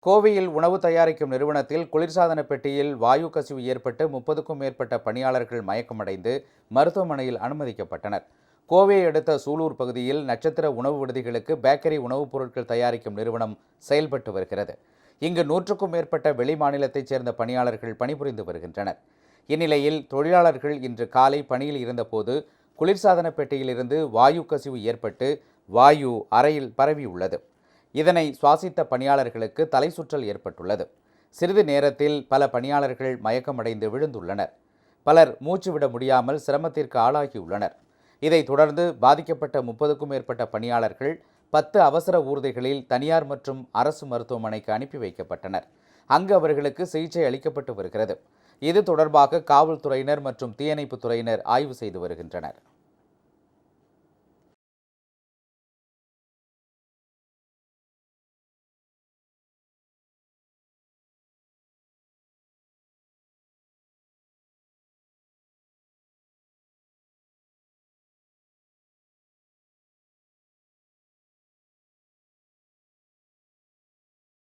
கோவையில் உணவு தயாரிக்கும் நிறுவனத்தில் குளிர்சாதன பெட்டியில் வாயு கசிவு ஏற்பட்டு 30க்கும் மேற்பட்ட பணியாளர்கள் மயக்கமடைந்து மருத்துவமனையில் அனுமதிக்கப்பட்டனர். கோவையை அடுத்த சூலூர் பகுதியில் நட்சத்திர உணவு விடுதிகளுக்கு பேக்கரி உணவுப் பொருட்கள் தயாரிக்கும் நிறுவனம் செயல்பட்டு வருகிறது. இங்கு 100க்கும் மேற்பட்ட வெளி மாநிலத்தைச் சேர்ந்த பணியாளர்கள் பணிபுரிந்து வருகின்றனர். இந்நிலையில் தொழிலாளர்கள் இன்று காலை பணியில் இருந்தபோது குளிர்சாதன பெட்டியிலிருந்து வாயு கசிவு ஏற்பட்டு வாயு அறையில் பரவியுள்ளது. இதனை சுவாசித்த பணியாளர்களுக்கு தலை சுற்றல் ஏற்பட்டுள்ளது. சிறிது நேரத்தில் பல பணியாளர்கள் மயக்கமடைந்து விழுந்துள்ளனர். பலர் மூச்சு விட முடியாமல் சிரமத்திற்கு ஆளாகியுள்ளனர். இதைத் தொடர்ந்து பாதிக்கப்பட்ட 30க்கும் மேற்பட்ட பணியாளர்கள் 10 அவசர ஊர்திகளில் தனியார் மற்றும் அரசு மருத்துவமனைக்கு அனுப்பி வைக்கப்பட்டனர். அங்கு அவர்களுக்கு சிகிச்சை அளிக்கப்பட்டு வருகிறது. இது தொடர்பாக காவல்துறையினர் மற்றும் தீயணைப்புத் துறையினர் ஆய்வு செய்து வருகின்றனர்.